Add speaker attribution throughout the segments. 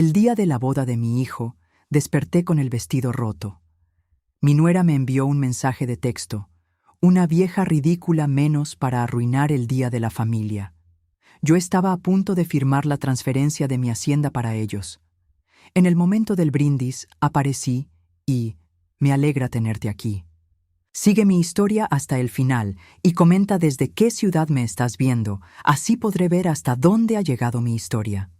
Speaker 1: El día de la boda de mi hijo, desperté con el vestido roto. Mi nuera me envió un mensaje de texto, una vieja ridícula menos para arruinar el día de la familia. Yo estaba a punto de firmar la transferencia de mi hacienda para ellos. En el momento del brindis aparecí y me alegra tenerte aquí. Sigue mi historia hasta el final y comenta desde qué ciudad me estás viendo, así podré ver hasta dónde ha llegado mi historia.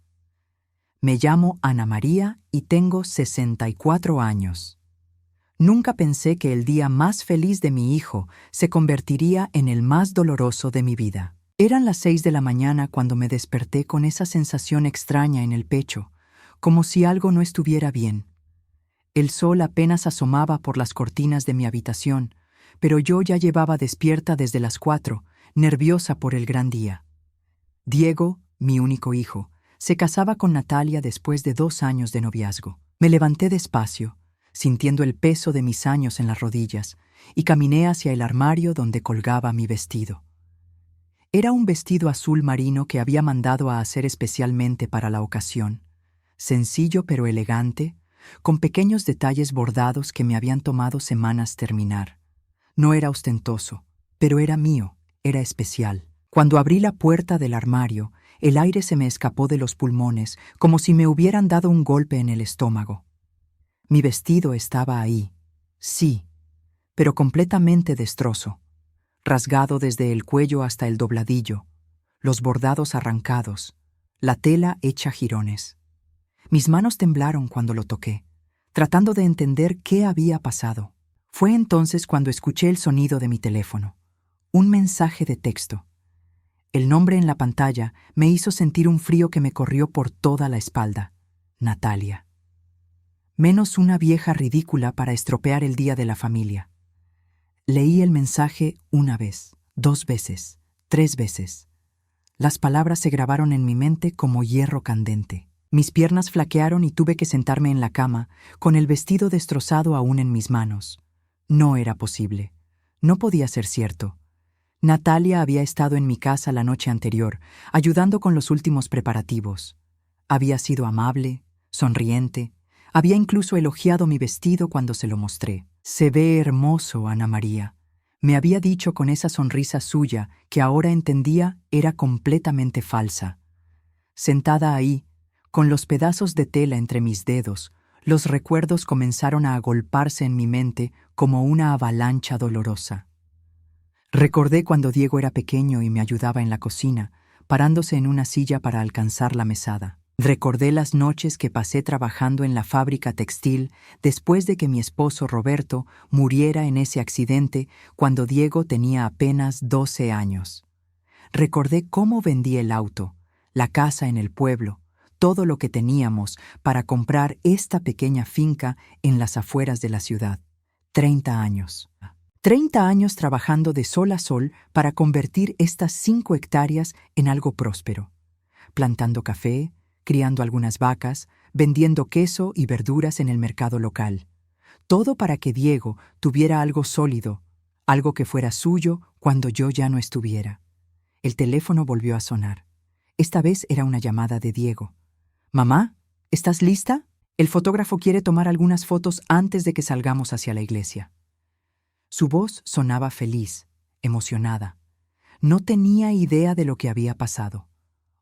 Speaker 1: Me llamo Ana María y tengo 64 años. Nunca pensé que el día más feliz de mi hijo se convertiría en el más doloroso de mi vida. Eran las 6 de la mañana cuando me desperté con esa sensación extraña en el pecho, como si algo no estuviera bien. El sol apenas asomaba por las cortinas de mi habitación, pero yo ya llevaba despierta desde las 4, nerviosa por el gran día. Diego, mi único hijo, se casaba con Natalia después de 2 años de noviazgo. Me levanté despacio, sintiendo el peso de mis años en las rodillas, y caminé hacia el armario donde colgaba mi vestido. Era un vestido azul marino que había mandado a hacer especialmente para la ocasión, sencillo pero elegante, con pequeños detalles bordados que me habían tomado semanas terminar. No era ostentoso, pero era mío, era especial. Cuando abrí la puerta del armario, el aire se me escapó de los pulmones, como si me hubieran dado un golpe en el estómago. Mi vestido estaba ahí, sí, pero completamente destrozo, rasgado desde el cuello hasta el dobladillo, los bordados arrancados, la tela hecha jirones. Mis manos temblaron cuando lo toqué, tratando de entender qué había pasado. Fue entonces cuando escuché el sonido de mi teléfono, un mensaje de texto. El nombre en la pantalla me hizo sentir un frío que me corrió por toda la espalda. Natalia. Menos una vieja ridícula para estropear el día de la familia. Leí el mensaje una vez, 2 veces, 3 veces. Las palabras se grabaron en mi mente como hierro candente. Mis piernas flaquearon y tuve que sentarme en la cama, con el vestido destrozado aún en mis manos. No era posible. No podía ser cierto. Natalia había estado en mi casa la noche anterior, ayudando con los últimos preparativos. Había sido amable, sonriente. Había incluso elogiado mi vestido cuando se lo mostré. «Se ve hermoso, Ana María», me había dicho con esa sonrisa suya que ahora entendía era completamente falsa. Sentada ahí, con los pedazos de tela entre mis dedos, los recuerdos comenzaron a agolparse en mi mente como una avalancha dolorosa. Recordé cuando Diego era pequeño y me ayudaba en la cocina, parándose en una silla para alcanzar la mesada. Recordé las noches que pasé trabajando en la fábrica textil después de que mi esposo Roberto muriera en ese accidente cuando Diego tenía apenas 12 años. Recordé cómo vendí el auto, la casa en el pueblo, todo lo que teníamos para comprar esta pequeña finca en las afueras de la ciudad. 30 años. 30 años trabajando de sol a sol para convertir estas 5 hectáreas en algo próspero. Plantando café, criando algunas vacas, vendiendo queso y verduras en el mercado local. Todo para que Diego tuviera algo sólido, algo que fuera suyo cuando yo ya no estuviera. El teléfono volvió a sonar. Esta vez era una llamada de Diego. «Mamá, ¿estás lista? El fotógrafo quiere tomar algunas fotos antes de que salgamos hacia la iglesia». Su voz sonaba feliz, emocionada. No tenía idea de lo que había pasado.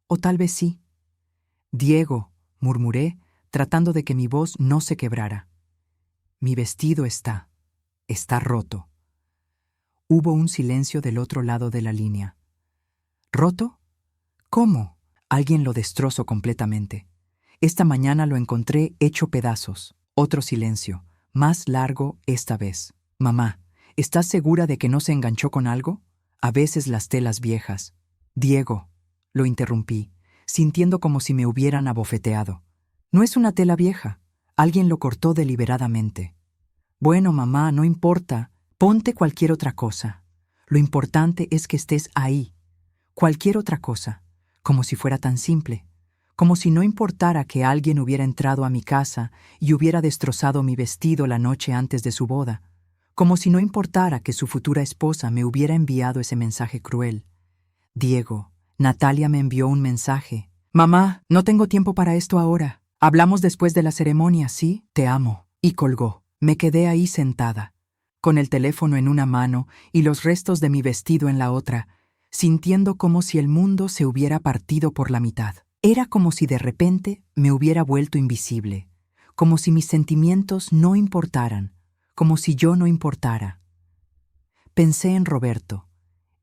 Speaker 1: O tal vez sí. «Diego», murmuré, tratando de que mi voz no se quebrara. «Mi vestido está roto». Hubo un silencio del otro lado de la línea. «¿Roto? ¿Cómo?» Alguien lo destrozó completamente. Esta mañana lo encontré hecho pedazos. Otro silencio, más largo esta vez. «Mamá, ¿estás segura de que no se enganchó con algo? A veces las telas viejas». «Diego», lo interrumpí, sintiendo como si me hubieran abofeteado. «No es una tela vieja. Alguien lo cortó deliberadamente». «Bueno, mamá, no importa. Ponte cualquier otra cosa. Lo importante es que estés ahí. Cualquier otra cosa. Como si fuera tan simple. Como si no importara que alguien hubiera entrado a mi casa y hubiera destrozado mi vestido la noche antes de su boda. Como si no importara que su futura esposa me hubiera enviado ese mensaje cruel. Diego, Natalia me envió un mensaje. «Mamá, no tengo tiempo para esto ahora. Hablamos después de la ceremonia, sí, te amo. Y colgó. Me quedé ahí sentada, con el teléfono en una mano y los restos de mi vestido en la otra, sintiendo como si el mundo se hubiera partido por la mitad. Era como si de repente me hubiera vuelto invisible, como si mis sentimientos no importaran, como si yo no importara. Pensé en Roberto,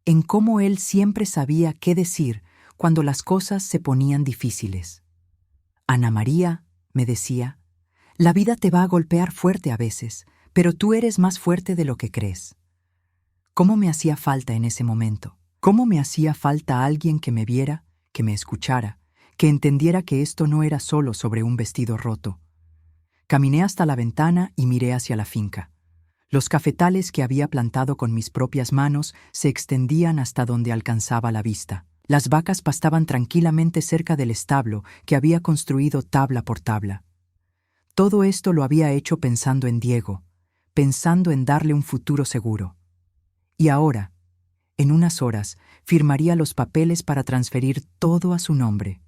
Speaker 1: en cómo él siempre sabía qué decir cuando las cosas se ponían difíciles. Ana María, me decía, la vida te va a golpear fuerte a veces, pero tú eres más fuerte de lo que crees. ¿Cómo me hacía falta en ese momento? ¿Cómo me hacía falta alguien que me viera, que me escuchara, que entendiera que esto no era solo sobre un vestido roto? Caminé hasta la ventana y miré hacia la finca. Los cafetales que había plantado con mis propias manos se extendían hasta donde alcanzaba la vista. Las vacas pastaban tranquilamente cerca del establo que había construido tabla por tabla. Todo esto lo había hecho pensando en Diego, pensando en darle un futuro seguro. Y ahora, en unas horas, firmaría los papeles para transferir todo a su nombre.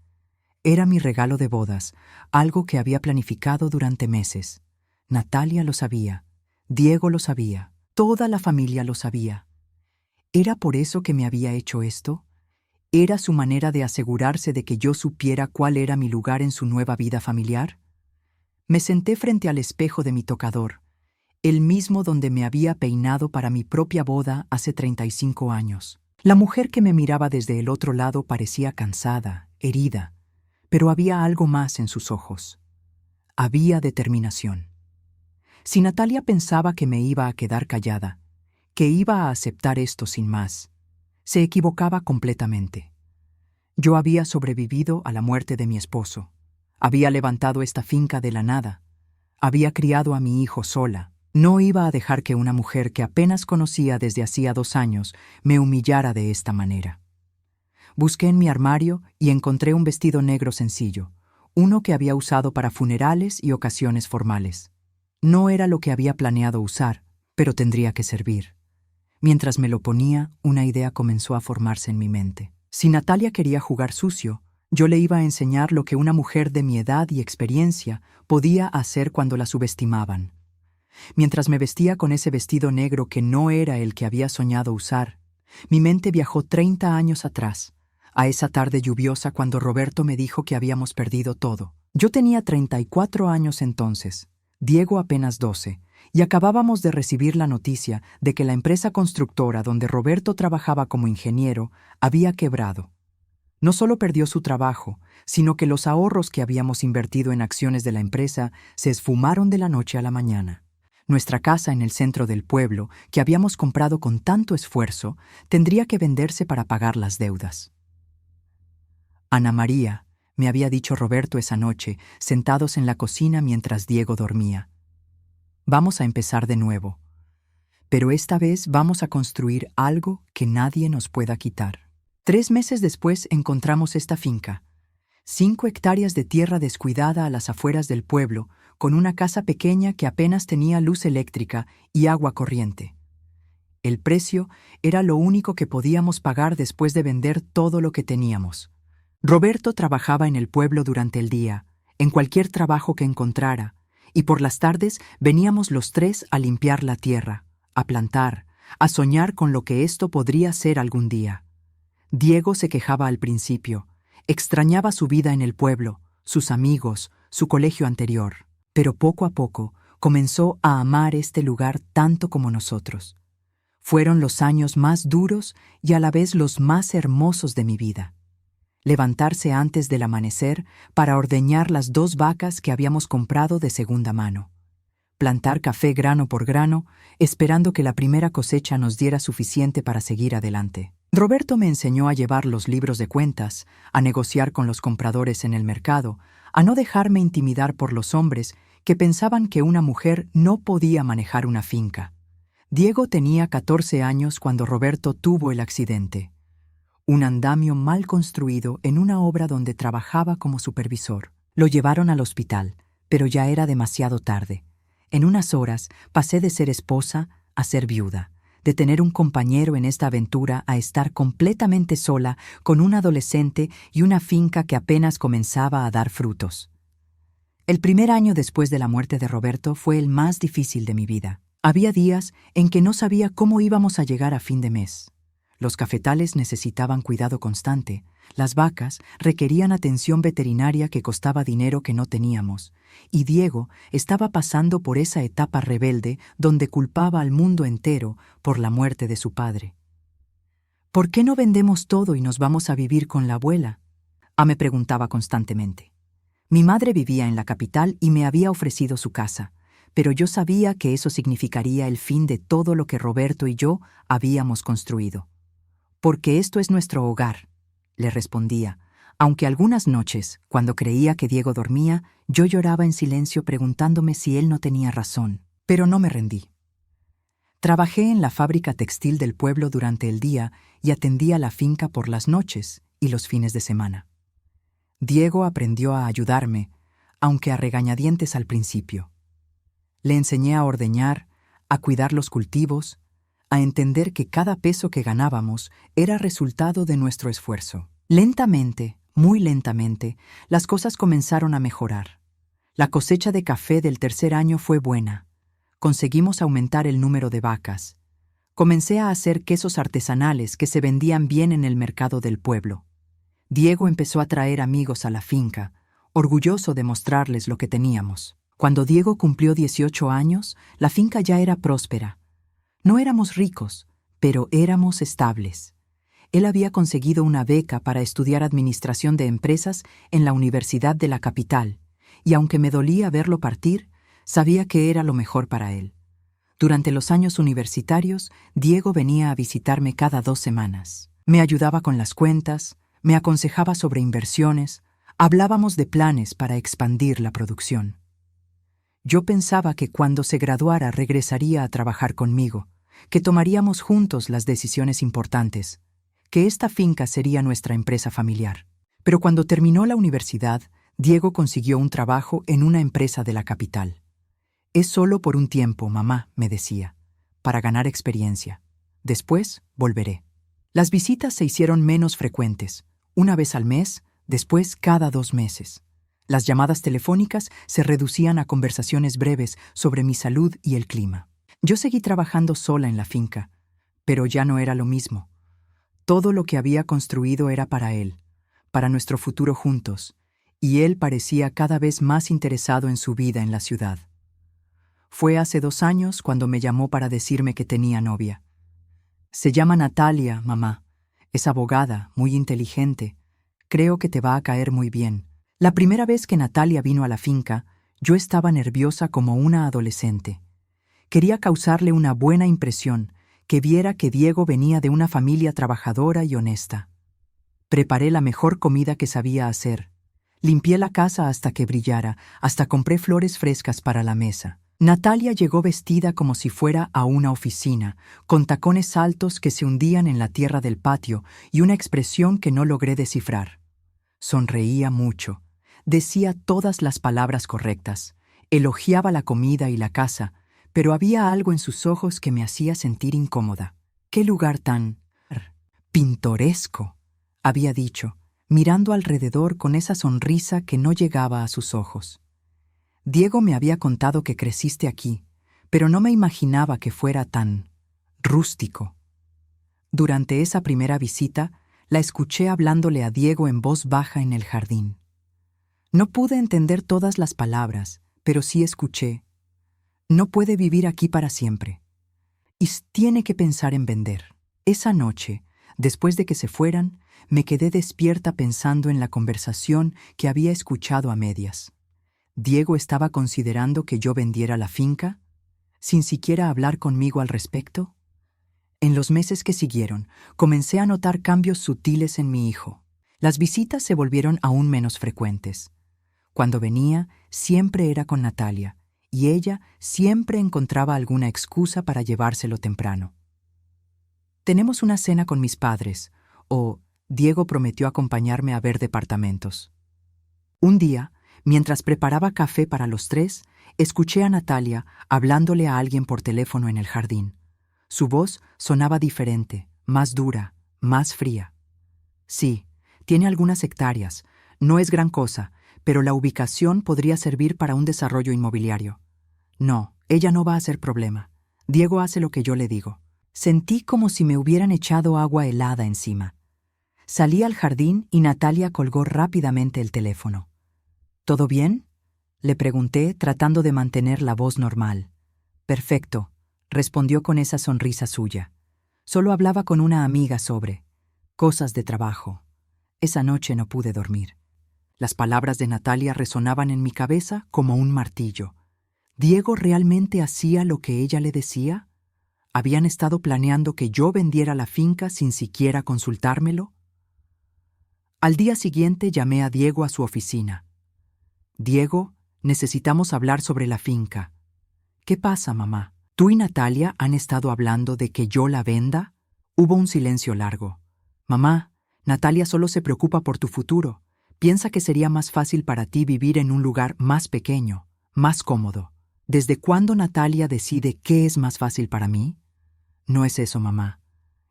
Speaker 1: Era mi regalo de bodas, algo que había planificado durante meses. Natalia lo sabía, Diego lo sabía, toda la familia lo sabía. ¿Era por eso que me había hecho esto? ¿Era su manera de asegurarse de que yo supiera cuál era mi lugar en su nueva vida familiar? Me senté frente al espejo de mi tocador, el mismo donde me había peinado para mi propia boda hace 35 años. La mujer que me miraba desde el otro lado parecía cansada, herida, pero había algo más en sus ojos. Había determinación. Si Natalia pensaba que me iba a quedar callada, que iba a aceptar esto sin más, se equivocaba completamente. Yo había sobrevivido a la muerte de mi esposo. Había levantado esta finca de la nada. Había criado a mi hijo sola. No iba a dejar que una mujer que apenas conocía desde hacía 2 años me humillara de esta manera. Busqué en mi armario y encontré un vestido negro sencillo, uno que había usado para funerales y ocasiones formales. No era lo que había planeado usar, pero tendría que servir. Mientras me lo ponía, una idea comenzó a formarse en mi mente. Si Natalia quería jugar sucio, yo le iba a enseñar lo que una mujer de mi edad y experiencia podía hacer cuando la subestimaban. Mientras me vestía con ese vestido negro que no era el que había soñado usar, mi mente viajó 30 años atrás, a esa tarde lluviosa cuando Roberto me dijo que habíamos perdido todo. Yo tenía 34 años entonces, Diego apenas 12, y acabábamos de recibir la noticia de que la empresa constructora donde Roberto trabajaba como ingeniero había quebrado. No solo perdió su trabajo, sino que los ahorros que habíamos invertido en acciones de la empresa se esfumaron de la noche a la mañana. Nuestra casa en el centro del pueblo, que habíamos comprado con tanto esfuerzo, tendría que venderse para pagar las deudas. Ana María, me había dicho Roberto esa noche, sentados en la cocina mientras Diego dormía. Vamos a empezar de nuevo, pero esta vez vamos a construir algo que nadie nos pueda quitar. 3 meses después encontramos esta finca, 5 hectáreas de tierra descuidada a las afueras del pueblo, con una casa pequeña que apenas tenía luz eléctrica y agua corriente. El precio era lo único que podíamos pagar después de vender todo lo que teníamos. Roberto trabajaba en el pueblo durante el día, en cualquier trabajo que encontrara, y por las tardes veníamos los 3 a limpiar la tierra, a plantar, a soñar con lo que esto podría ser algún día. Diego se quejaba al principio, extrañaba su vida en el pueblo, sus amigos, su colegio anterior, pero poco a poco comenzó a amar este lugar tanto como nosotros. Fueron los años más duros y a la vez los más hermosos de mi vida. Levantarse antes del amanecer para ordeñar las 2 vacas que habíamos comprado de segunda mano. Plantar café grano por grano, esperando que la primera cosecha nos diera suficiente para seguir adelante. Roberto me enseñó a llevar los libros de cuentas, a negociar con los compradores en el mercado, a no dejarme intimidar por los hombres que pensaban que una mujer no podía manejar una finca. Diego tenía 14 años cuando Roberto tuvo el accidente. Un andamio mal construido en una obra donde trabajaba como supervisor. Lo llevaron al hospital, pero ya era demasiado tarde. En unas horas pasé de ser esposa a ser viuda, de tener un compañero en esta aventura a estar completamente sola con un adolescente y una finca que apenas comenzaba a dar frutos. El primer año después de la muerte de Roberto fue el más difícil de mi vida. Había días en que no sabía cómo íbamos a llegar a fin de mes. Los cafetales necesitaban cuidado constante, las vacas requerían atención veterinaria que costaba dinero que no teníamos, y Diego estaba pasando por esa etapa rebelde donde culpaba al mundo entero por la muerte de su padre. ¿Por qué no vendemos todo y nos vamos a vivir con la abuela? Me preguntaba constantemente. Mi madre vivía en la capital y me había ofrecido su casa, pero yo sabía que eso significaría el fin de todo lo que Roberto y yo habíamos construido. Porque esto es nuestro hogar, le respondía, aunque algunas noches, cuando creía que Diego dormía, yo lloraba en silencio preguntándome si él no tenía razón, pero no me rendí. Trabajé en la fábrica textil del pueblo durante el día y atendía la finca por las noches y los fines de semana. Diego aprendió a ayudarme, aunque a regañadientes al principio. Le enseñé a ordeñar, a cuidar los cultivos, a entender que cada peso que ganábamos era resultado de nuestro esfuerzo. Lentamente, muy lentamente, las cosas comenzaron a mejorar. La cosecha de café del tercer año fue buena. Conseguimos aumentar el número de vacas. Comencé a hacer quesos artesanales que se vendían bien en el mercado del pueblo. Diego empezó a traer amigos a la finca, orgulloso de mostrarles lo que teníamos. Cuando Diego cumplió 18 años, la finca ya era próspera. No éramos ricos, pero éramos estables. Él había conseguido una beca para estudiar administración de empresas en la Universidad de la capital, y aunque me dolía verlo partir, sabía que era lo mejor para él. Durante los años universitarios, Diego venía a visitarme cada 2 semanas. Me ayudaba con las cuentas, me aconsejaba sobre inversiones, hablábamos de planes para expandir la producción. Yo pensaba que cuando se graduara regresaría a trabajar conmigo, que tomaríamos juntos las decisiones importantes, que esta finca sería nuestra empresa familiar. Pero cuando terminó la universidad, Diego consiguió un trabajo en una empresa de la capital. «Es solo por un tiempo, mamá», me decía, «para ganar experiencia. Después volveré». Las visitas se hicieron menos frecuentes, una vez al mes, después cada 2 meses. Las llamadas telefónicas se reducían a conversaciones breves sobre mi salud y el clima. Yo seguí trabajando sola en la finca, pero ya no era lo mismo. Todo lo que había construido era para él, para nuestro futuro juntos, y él parecía cada vez más interesado en su vida en la ciudad. Fue hace 2 años cuando me llamó para decirme que tenía novia. Se llama Natalia, mamá. Es abogada, muy inteligente. Creo que te va a caer muy bien. La primera vez que Natalia vino a la finca, yo estaba nerviosa como una adolescente. Quería causarle una buena impresión, que viera que Diego venía de una familia trabajadora y honesta. Preparé la mejor comida que sabía hacer. Limpié la casa hasta que brillara, hasta compré flores frescas para la mesa. Natalia llegó vestida como si fuera a una oficina, con tacones altos que se hundían en la tierra del patio y una expresión que no logré descifrar. Sonreía mucho, decía todas las palabras correctas, elogiaba la comida y la casa, pero había algo en sus ojos que me hacía sentir incómoda. «¡Qué lugar tan pintoresco!», había dicho, mirando alrededor con esa sonrisa que no llegaba a sus ojos. Diego me había contado que creciste aquí, pero no me imaginaba que fuera tan rústico. Durante esa primera visita, la escuché hablándole a Diego en voz baja en el jardín. No pude entender todas las palabras, pero sí escuché. «No puede vivir aquí para siempre. Y tiene que pensar en vender». Esa noche, después de que se fueran, me quedé despierta pensando en la conversación que había escuchado a medias. ¿Diego estaba considerando que yo vendiera la finca, sin siquiera hablar conmigo al respecto? En los meses que siguieron, comencé a notar cambios sutiles en mi hijo. Las visitas se volvieron aún menos frecuentes. Cuando venía, siempre era con Natalia, y ella siempre encontraba alguna excusa para llevárselo temprano. «Tenemos una cena con mis padres», o Diego prometió acompañarme a ver departamentos. Un día, mientras preparaba café para los 3, escuché a Natalia hablándole a alguien por teléfono en el jardín. Su voz sonaba diferente, más dura, más fría. «Sí, tiene algunas hectáreas. No es gran cosa, pero la ubicación podría servir para un desarrollo inmobiliario. No, ella no va a ser problema. Diego hace lo que yo le digo. Sentí como si me hubieran echado agua helada encima. Salí al jardín y Natalia colgó rápidamente el teléfono. ¿Todo bien?, le pregunté, tratando de mantener la voz normal. Perfecto, respondió con esa sonrisa suya. Solo hablaba con una amiga sobre cosas de trabajo. Esa noche no pude dormir. Las palabras de Natalia resonaban en mi cabeza como un martillo. ¿Diego realmente hacía lo que ella le decía? ¿Habían estado planeando que yo vendiera la finca sin siquiera consultármelo? Al día siguiente llamé a Diego a su oficina. Diego, necesitamos hablar sobre la finca. ¿Qué pasa, mamá? ¿Tú y Natalia han estado hablando de que yo la venda? Hubo un silencio largo. Mamá, Natalia solo se preocupa por tu futuro. Piensa que sería más fácil para ti vivir en un lugar más pequeño, más cómodo. ¿Desde cuándo Natalia decide qué es más fácil para mí? No es eso, mamá.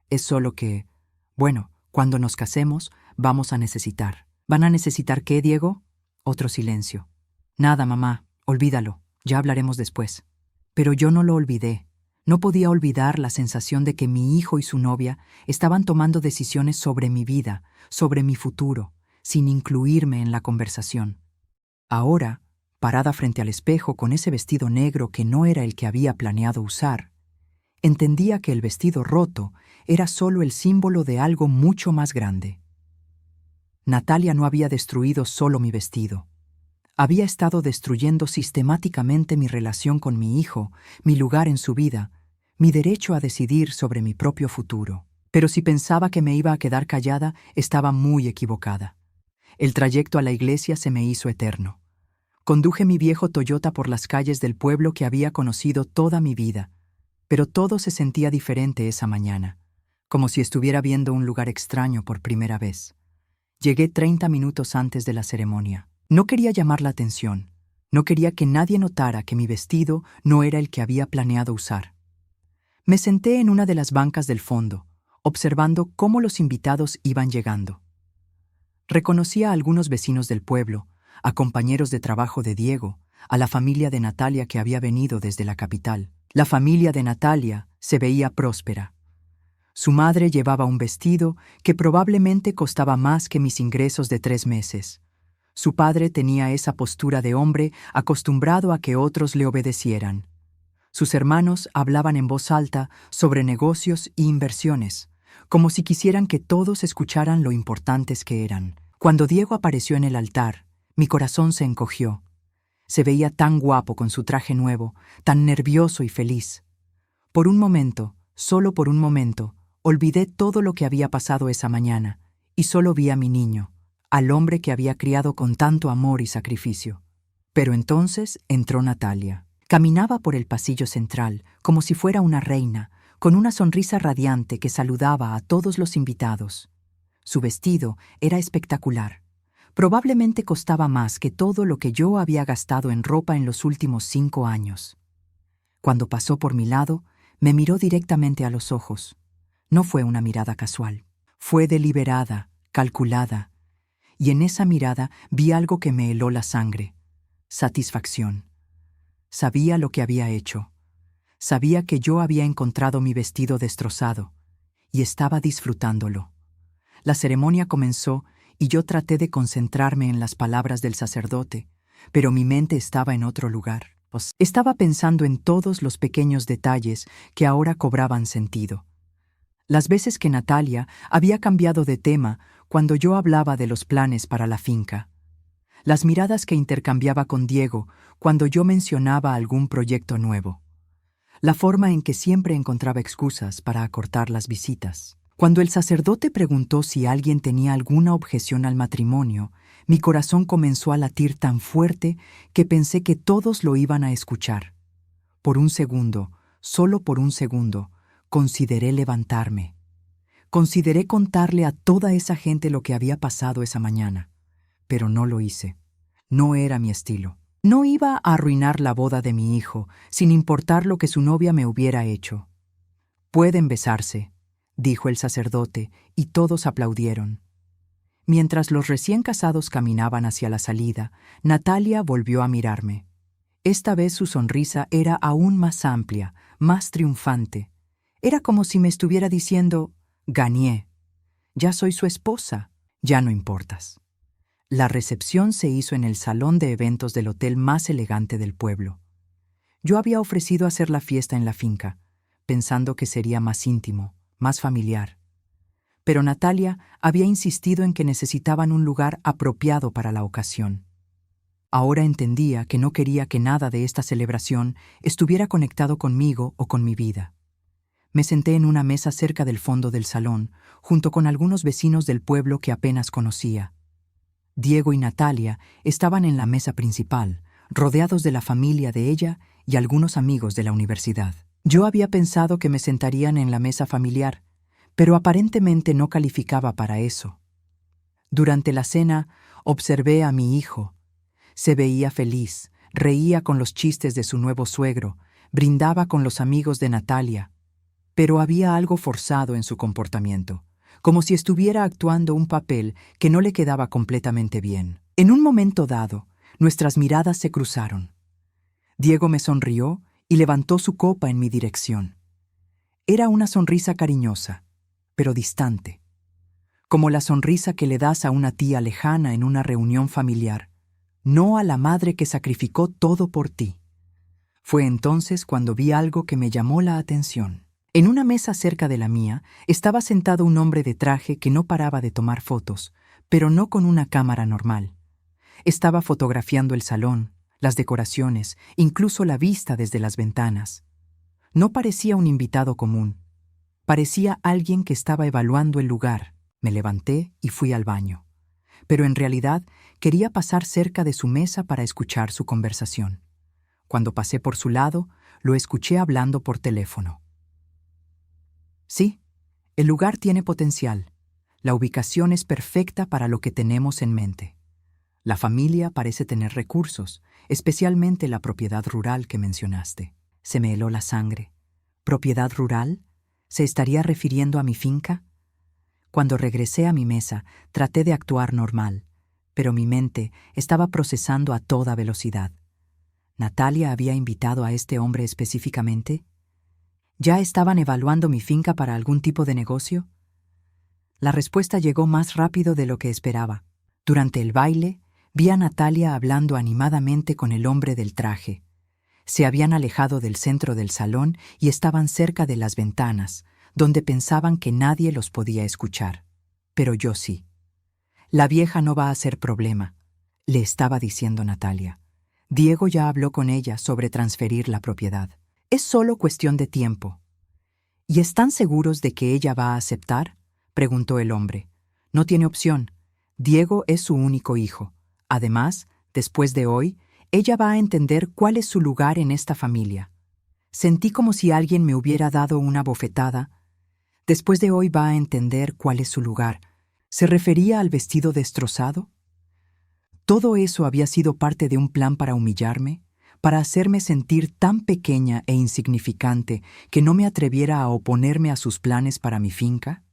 Speaker 1: Es solo que, bueno, cuando nos casemos, vamos a necesitar. ¿Van a necesitar qué, Diego? Otro silencio. Nada, mamá, olvídalo. Ya hablaremos después. Pero yo no lo olvidé. No podía olvidar la sensación de que mi hijo y su novia estaban tomando decisiones sobre mi vida, sobre mi futuro, sin incluirme en la conversación. Ahora, parada frente al espejo con ese vestido negro que no era el que había planeado usar, entendía que el vestido roto era solo el símbolo de algo mucho más grande. Natalia no había destruido solo mi vestido. Había estado destruyendo sistemáticamente mi relación con mi hijo, mi lugar en su vida, mi derecho a decidir sobre mi propio futuro. Pero si pensaba que me iba a quedar callada, estaba muy equivocada. El trayecto a la iglesia se me hizo eterno. Conduje mi viejo Toyota por las calles del pueblo que había conocido toda mi vida, pero todo se sentía diferente esa mañana, como si estuviera viendo un lugar extraño por primera vez. Llegué 30 minutos antes de la ceremonia. No quería llamar la atención. No quería que nadie notara que mi vestido no era el que había planeado usar. Me senté en una de las bancas del fondo, observando cómo los invitados iban llegando. Reconocí a algunos vecinos del pueblo, a compañeros de trabajo de Diego, a la familia de Natalia que había venido desde la capital. La familia de Natalia se veía próspera. Su madre llevaba un vestido que probablemente costaba más que mis ingresos de 3 meses. Su padre tenía esa postura de hombre acostumbrado a que otros le obedecieran. Sus hermanos hablaban en voz alta sobre negocios e inversiones, como si quisieran que todos escucharan lo importantes que eran. Cuando Diego apareció en el altar, mi corazón se encogió. Se veía tan guapo con su traje nuevo, tan nervioso y feliz. Por un momento, solo por un momento, olvidé todo lo que había pasado esa mañana y solo vi a mi niño, al hombre que había criado con tanto amor y sacrificio. Pero entonces entró Natalia. Caminaba por el pasillo central, como si fuera una reina, con una sonrisa radiante que saludaba a todos los invitados. Su vestido era espectacular. Probablemente costaba más que todo lo que yo había gastado en ropa en los últimos 5 años. Cuando pasó por mi lado, me miró directamente a los ojos. No fue una mirada casual. Fue deliberada, calculada. Y en esa mirada vi algo que me heló la sangre. Satisfacción. Sabía lo que había hecho. Sabía que yo había encontrado mi vestido destrozado y estaba disfrutándolo. La ceremonia comenzó y yo traté de concentrarme en las palabras del sacerdote, pero mi mente estaba en otro lugar. Estaba pensando en todos los pequeños detalles que ahora cobraban sentido. Las veces que Natalia había cambiado de tema cuando yo hablaba de los planes para la finca. Las miradas que intercambiaba con Diego cuando yo mencionaba algún proyecto nuevo. La forma en que siempre encontraba excusas para acortar las visitas. Cuando el sacerdote preguntó si alguien tenía alguna objeción al matrimonio, mi corazón comenzó a latir tan fuerte que pensé que todos lo iban a escuchar. Por un segundo, solo por un segundo, consideré levantarme. Consideré contarle a toda esa gente lo que había pasado esa mañana. Pero no lo hice. No era mi estilo. No iba a arruinar la boda de mi hijo, sin importar lo que su novia me hubiera hecho. «Pueden besarse», dijo el sacerdote, y todos aplaudieron. Mientras los recién casados caminaban hacia la salida, Natalia volvió a mirarme. Esta vez su sonrisa era aún más amplia, más triunfante. Era como si me estuviera diciendo: «Gané. Ya soy su esposa. Ya no importas». La recepción se hizo en el salón de eventos del hotel más elegante del pueblo. Yo había ofrecido hacer la fiesta en la finca, pensando que sería más íntimo, más familiar. Pero Natalia había insistido en que necesitaban un lugar apropiado para la ocasión. Ahora entendía que no quería que nada de esta celebración estuviera conectado conmigo o con mi vida. Me senté en una mesa cerca del fondo del salón, junto con algunos vecinos del pueblo que apenas conocía. Diego y Natalia estaban en la mesa principal, rodeados de la familia de ella y algunos amigos de la universidad. Yo había pensado que me sentarían en la mesa familiar, pero aparentemente no calificaba para eso. Durante la cena observé a mi hijo. Se veía feliz, reía con los chistes de su nuevo suegro, brindaba con los amigos de Natalia, pero había algo forzado en su comportamiento, como si estuviera actuando un papel que no le quedaba completamente bien. En un momento dado, nuestras miradas se cruzaron. Diego me sonrió y levantó su copa en mi dirección. Era una sonrisa cariñosa, pero distante, como la sonrisa que le das a una tía lejana en una reunión familiar, no a la madre que sacrificó todo por ti. Fue entonces cuando vi algo que me llamó la atención. En una mesa cerca de la mía estaba sentado un hombre de traje que no paraba de tomar fotos, pero no con una cámara normal. Estaba fotografiando el salón, las decoraciones, incluso la vista desde las ventanas. No parecía un invitado común. Parecía alguien que estaba evaluando el lugar. Me levanté y fui al baño. Pero en realidad quería pasar cerca de su mesa para escuchar su conversación. Cuando pasé por su lado, lo escuché hablando por teléfono. Sí, el lugar tiene potencial. La ubicación es perfecta para lo que tenemos en mente. La familia parece tener recursos, especialmente la propiedad rural que mencionaste. Se me heló la sangre. ¿Propiedad rural? ¿Se estaría refiriendo a mi finca? Cuando regresé a mi mesa, traté de actuar normal, pero mi mente estaba procesando a toda velocidad. ¿Natalia había invitado a este hombre específicamente? ¿Ya estaban evaluando mi finca para algún tipo de negocio? La respuesta llegó más rápido de lo que esperaba. Durante el baile, vi a Natalia hablando animadamente con el hombre del traje. Se habían alejado del centro del salón y estaban cerca de las ventanas, donde pensaban que nadie los podía escuchar. Pero yo sí. La vieja no va a ser problema, le estaba diciendo Natalia. Diego ya habló con ella sobre transferir la propiedad. Es solo cuestión de tiempo. ¿Y están seguros de que ella va a aceptar?, preguntó el hombre. No tiene opción. Diego es su único hijo. Además, después de hoy, ella va a entender cuál es su lugar en esta familia. Sentí como si alguien me hubiera dado una bofetada. Después de hoy va a entender cuál es su lugar. ¿Se refería al vestido destrozado? ¿Todo eso había sido parte de un plan para humillarme? ¿Para hacerme sentir tan pequeña e insignificante que no me atreviera a oponerme a sus planes para mi finca?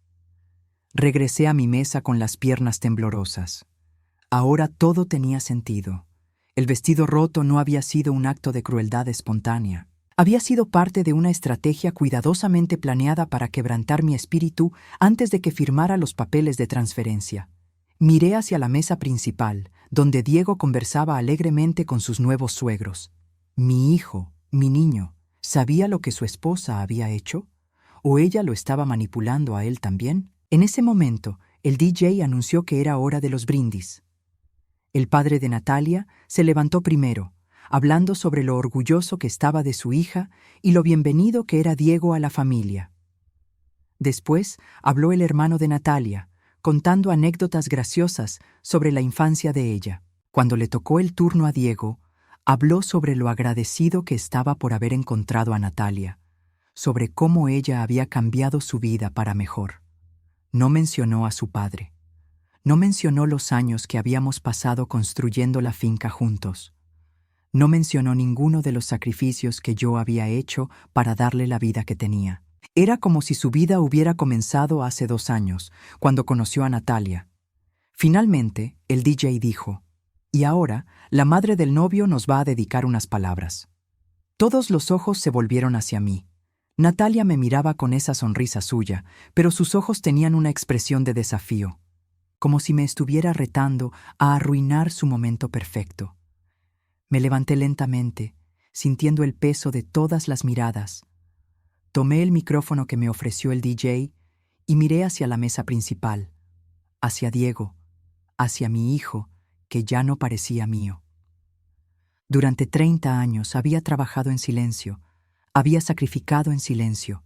Speaker 1: Regresé a mi mesa con las piernas temblorosas. Ahora todo tenía sentido. El vestido roto no había sido un acto de crueldad espontánea. Había sido parte de una estrategia cuidadosamente planeada para quebrantar mi espíritu antes de que firmara los papeles de transferencia. Miré hacia la mesa principal, donde Diego conversaba alegremente con sus nuevos suegros. Mi hijo, mi niño, ¿sabía lo que su esposa había hecho? ¿O ella lo estaba manipulando a él también? En ese momento, el DJ anunció que era hora de los brindis. El padre de Natalia se levantó primero, hablando sobre lo orgulloso que estaba de su hija y lo bienvenido que era Diego a la familia. Después habló el hermano de Natalia, contando anécdotas graciosas sobre la infancia de ella. Cuando le tocó el turno a Diego, habló sobre lo agradecido que estaba por haber encontrado a Natalia, sobre cómo ella había cambiado su vida para mejor. No mencionó a su padre. No mencionó los años que habíamos pasado construyendo la finca juntos. No mencionó ninguno de los sacrificios que yo había hecho para darle la vida que tenía. Era como si su vida hubiera comenzado hace 2 años, cuando conoció a Natalia. Finalmente, el DJ dijo, «Y ahora, la madre del novio nos va a dedicar unas palabras». Todos los ojos se volvieron hacia mí. Natalia me miraba con esa sonrisa suya, pero sus ojos tenían una expresión de desafío, como si me estuviera retando a arruinar su momento perfecto. Me levanté lentamente, sintiendo el peso de todas las miradas. Tomé el micrófono que me ofreció el DJ y miré hacia la mesa principal, hacia Diego, hacia mi hijo, que ya no parecía mío. Durante 30 años había trabajado en silencio, había sacrificado en silencio,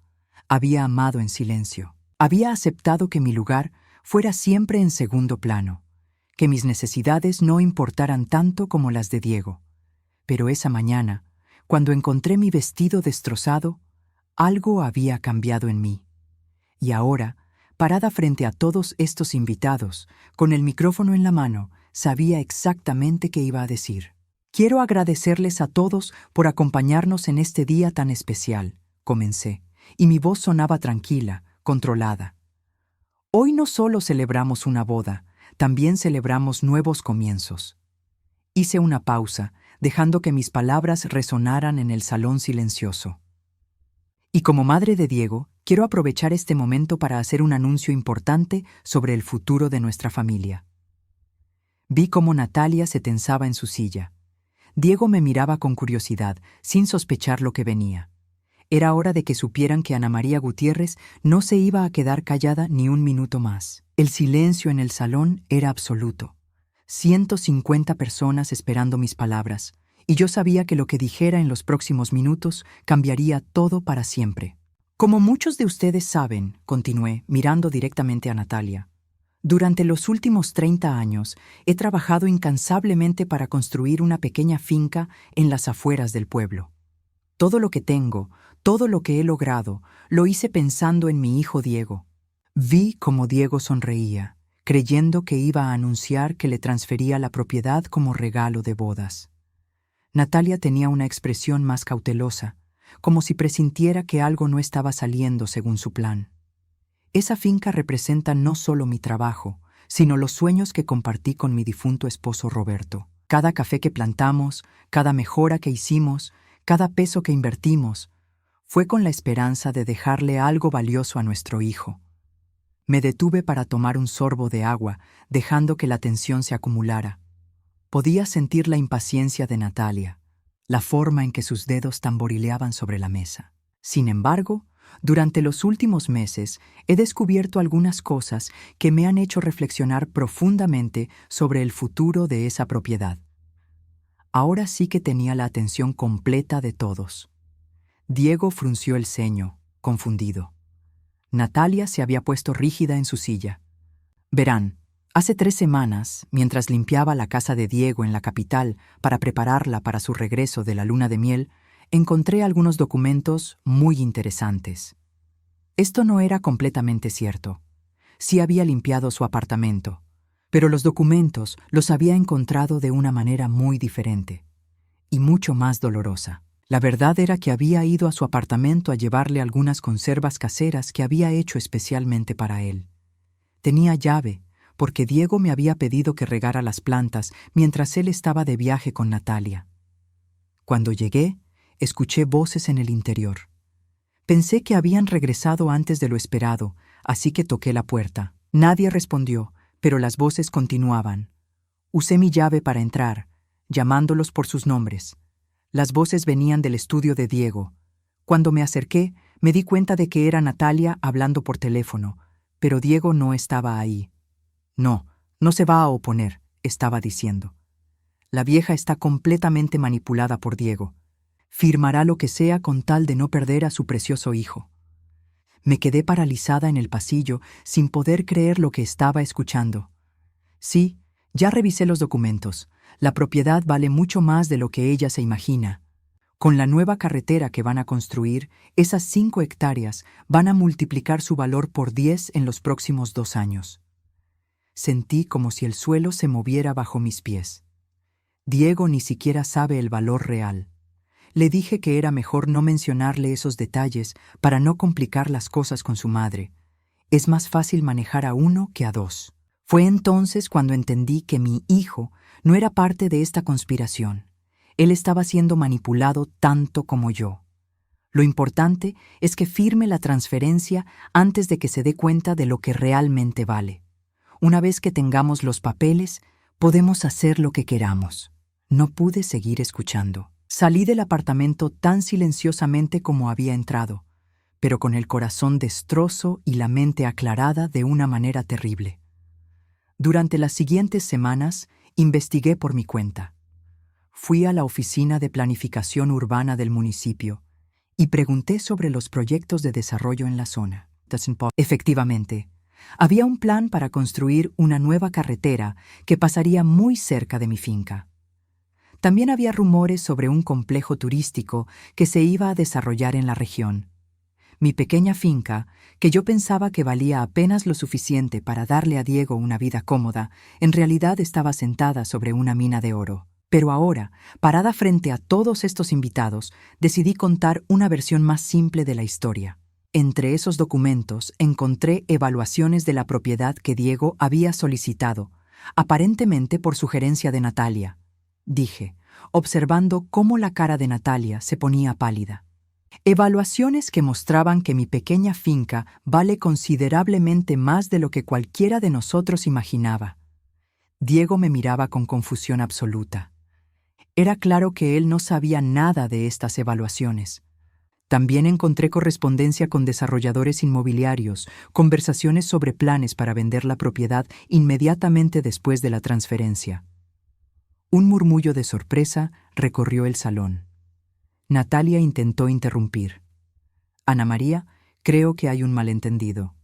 Speaker 1: había amado en silencio, había aceptado que mi lugar fuera siempre en segundo plano, que mis necesidades no importaran tanto como las de Diego. Pero esa mañana, cuando encontré mi vestido destrozado, algo había cambiado en mí. Y ahora, parada frente a todos estos invitados, con el micrófono en la mano, sabía exactamente qué iba a decir. «Quiero agradecerles a todos por acompañarnos en este día tan especial», comencé, y mi voz sonaba tranquila, controlada. «Hoy no solo celebramos una boda, también celebramos nuevos comienzos». Hice una pausa, dejando que mis palabras resonaran en el salón silencioso. «Y como madre de Diego, quiero aprovechar este momento para hacer un anuncio importante sobre el futuro de nuestra familia». Vi cómo Natalia se tensaba en su silla. Diego me miraba con curiosidad, sin sospechar lo que venía. Era hora de que supieran que Ana María Gutiérrez no se iba a quedar callada ni un minuto más. El silencio en el salón era absoluto. 150 personas esperando mis palabras, y yo sabía que lo que dijera en los próximos minutos cambiaría todo para siempre. «Como muchos de ustedes saben», continué, mirando directamente a Natalia, «durante los últimos 30 años he trabajado incansablemente para construir una pequeña finca en las afueras del pueblo. Todo lo que tengo, todo lo que he logrado, lo hice pensando en mi hijo Diego». Vi cómo Diego sonreía, creyendo que iba a anunciar que le transfería la propiedad como regalo de bodas. Natalia tenía una expresión más cautelosa, como si presintiera que algo no estaba saliendo según su plan. Esa finca representa no solo mi trabajo, sino los sueños que compartí con mi difunto esposo Roberto. Cada café que plantamos, cada mejora que hicimos, cada peso que invertimos, fue con la esperanza de dejarle algo valioso a nuestro hijo. Me detuve para tomar un sorbo de agua, dejando que la tensión se acumulara. Podía sentir la impaciencia de Natalia, la forma en que sus dedos tamborileaban sobre la mesa. Sin embargo, durante los últimos meses he descubierto algunas cosas que me han hecho reflexionar profundamente sobre el futuro de esa propiedad. Ahora sí que tenía la atención completa de todos. Diego frunció el ceño, confundido. Natalia se había puesto rígida en su silla. «Verán, hace 3 semanas, mientras limpiaba la casa de Diego en la capital para prepararla para su regreso de la luna de miel, encontré algunos documentos muy interesantes». Esto no era completamente cierto. Sí había limpiado su apartamento, pero los documentos los había encontrado de una manera muy diferente y mucho más dolorosa. La verdad era que había ido a su apartamento a llevarle algunas conservas caseras que había hecho especialmente para él. Tenía llave, porque Diego me había pedido que regara las plantas mientras él estaba de viaje con Natalia. Cuando llegué, escuché voces en el interior. Pensé que habían regresado antes de lo esperado, así que toqué la puerta. Nadie respondió, pero las voces continuaban. Usé mi llave para entrar, llamándolos por sus nombres. Las voces venían del estudio de Diego. Cuando me acerqué, me di cuenta de que era Natalia hablando por teléfono, pero Diego no estaba ahí. «No, no se va a oponer», estaba diciendo. «La vieja está completamente manipulada por Diego. Firmará lo que sea con tal de no perder a su precioso hijo». Me quedé paralizada en el pasillo sin poder creer lo que estaba escuchando. «Sí, ya revisé los documentos. La propiedad vale mucho más de lo que ella se imagina. Con la nueva carretera que van a construir, esas 5 hectáreas van a multiplicar su valor por 10 en los próximos 2 años». Sentí como si el suelo se moviera bajo mis pies. Diego ni siquiera sabe el valor real. Le dije que era mejor no mencionarle esos detalles para no complicar las cosas con su madre. Es más fácil manejar a uno que a 2. Fue entonces cuando entendí que mi hijo no era parte de esta conspiración. Él estaba siendo manipulado tanto como yo. Lo importante es que firme la transferencia antes de que se dé cuenta de lo que realmente vale. Una vez que tengamos los papeles, podemos hacer lo que queramos. No pude seguir escuchando. Salí del apartamento tan silenciosamente como había entrado, pero con el corazón destrozo y la mente aclarada de una manera terrible. Durante las siguientes semanas, investigué por mi cuenta. Fui a la oficina de planificación urbana del municipio y pregunté sobre los proyectos de desarrollo en la zona. Efectivamente, había un plan para construir una nueva carretera que pasaría muy cerca de mi finca. También había rumores sobre un complejo turístico que se iba a desarrollar en la región. Mi pequeña finca, que yo pensaba que valía apenas lo suficiente para darle a Diego una vida cómoda, en realidad estaba sentada sobre una mina de oro. Pero ahora, parada frente a todos estos invitados, decidí contar una versión más simple de la historia. Entre esos documentos encontré evaluaciones de la propiedad que Diego había solicitado, aparentemente por sugerencia de Natalia, dije, observando cómo la cara de Natalia se ponía pálida. Evaluaciones que mostraban que mi pequeña finca vale considerablemente más de lo que cualquiera de nosotros imaginaba. Diego me miraba con confusión absoluta. Era claro que él no sabía nada de estas evaluaciones. También encontré correspondencia con desarrolladores inmobiliarios, conversaciones sobre planes para vender la propiedad inmediatamente después de la transferencia. Un murmullo de sorpresa recorrió el salón. Natalia intentó interrumpir. Ana María, creo que hay un malentendido.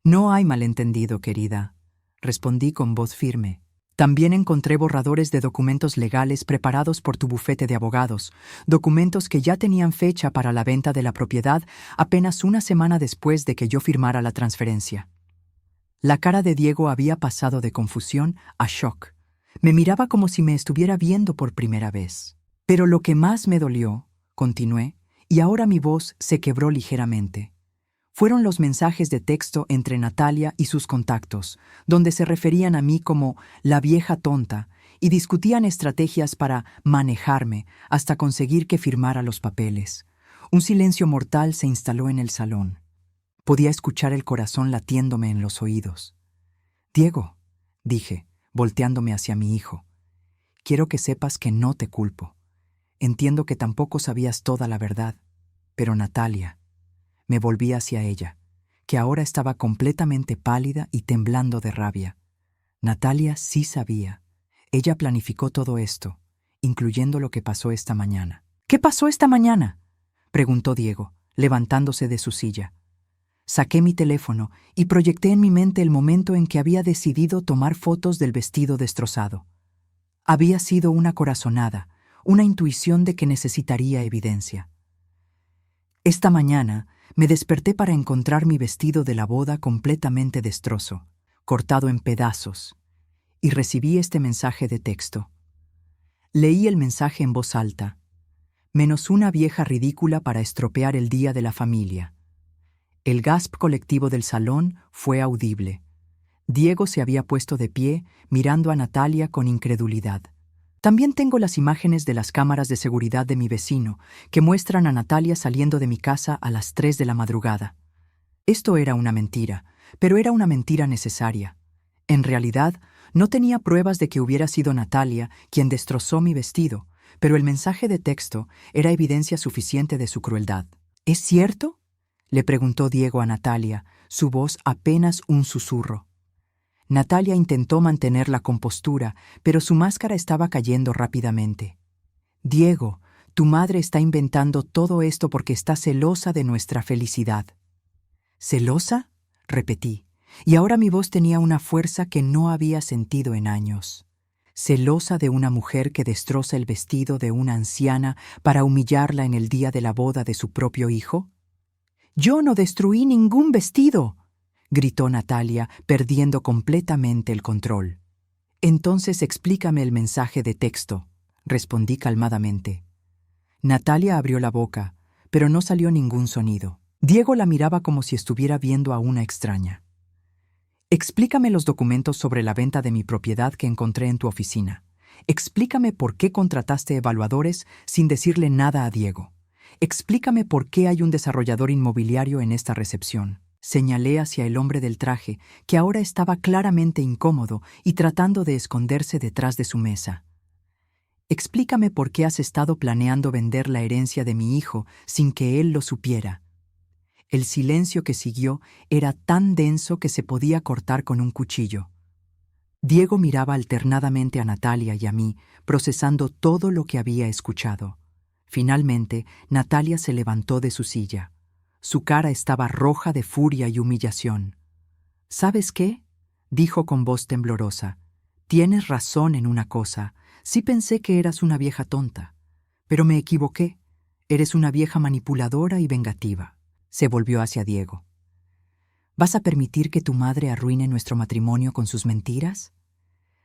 Speaker 1: No hay malentendido, querida, respondí con voz firme. También encontré borradores de documentos legales preparados por tu bufete de abogados, documentos que ya tenían fecha para la venta de la propiedad apenas una semana después de que yo firmara la transferencia. La cara de Diego había pasado de confusión a shock. Me miraba como si me estuviera viendo por primera vez. Pero lo que más me dolió, continué, y ahora mi voz se quebró ligeramente, fueron los mensajes de texto entre Natalia y sus contactos, donde se referían a mí como la vieja tonta y discutían estrategias para manejarme hasta conseguir que firmara los papeles. Un silencio mortal se instaló en el salón. Podía escuchar el corazón latiéndome en los oídos. «Diego», dije, volteándome hacia mi hijo, «quiero que sepas que no te culpo. Entiendo que tampoco sabías toda la verdad, pero Natalia...» Me volví hacia ella, que ahora estaba completamente pálida y temblando de rabia. Natalia sí sabía. Ella planificó todo esto, incluyendo lo que pasó esta mañana. «¿Qué pasó esta mañana?», preguntó Diego, levantándose de su silla. Saqué mi teléfono y proyecté en mi mente el momento en que había decidido tomar fotos del vestido destrozado. Había sido una corazonada, una intuición de que necesitaría evidencia. Esta mañana me desperté para encontrar mi vestido de la boda completamente destrozo, cortado en pedazos, y recibí este mensaje de texto. Leí el mensaje en voz alta. «Menos una vieja ridícula para estropear el día de la familia». El gasp colectivo del salón fue audible. Diego se había puesto de pie, mirando a Natalia con incredulidad. También tengo las imágenes de las cámaras de seguridad de mi vecino, que muestran a Natalia saliendo de mi casa a las 3 de la madrugada. Esto era una mentira, pero era una mentira necesaria. En realidad, no tenía pruebas de que hubiera sido Natalia quien destrozó mi vestido, pero el mensaje de texto era evidencia suficiente de su crueldad. «¿Es cierto?», le preguntó Diego a Natalia, su voz apenas un susurro. Natalia intentó mantener la compostura, pero su máscara estaba cayendo rápidamente. «Diego, tu madre está inventando todo esto porque está celosa de nuestra felicidad». «¿Celosa?», repetí, y ahora mi voz tenía una fuerza que no había sentido en años. «¿Celosa de una mujer que destroza el vestido de una anciana para humillarla en el día de la boda de su propio hijo?» «Yo no destruí ningún vestido», gritó Natalia, perdiendo completamente el control. «Entonces explícame el mensaje de texto», respondí calmadamente. Natalia abrió la boca, pero no salió ningún sonido. Diego la miraba como si estuviera viendo a una extraña. Explícame los documentos sobre la venta de mi propiedad que encontré en tu oficina. Explícame por qué contrataste evaluadores sin decirle nada a Diego. Explícame por qué hay un desarrollador inmobiliario en esta recepción. Señalé hacia el hombre del traje, que ahora estaba claramente incómodo y tratando de esconderse detrás de su mesa. Explícame por qué has estado planeando vender la herencia de mi hijo sin que él lo supiera. El silencio que siguió era tan denso que se podía cortar con un cuchillo. Diego miraba alternadamente a Natalia y a mí, procesando todo lo que había escuchado. Finalmente, Natalia se levantó de su silla. Su cara estaba roja de furia y humillación. ¿Sabes qué?, dijo con voz temblorosa. Tienes razón en una cosa. Sí pensé que eras una vieja tonta. Pero me equivoqué. Eres una vieja manipuladora y vengativa. Se volvió hacia Diego. ¿Vas a permitir que tu madre arruine nuestro matrimonio con sus mentiras?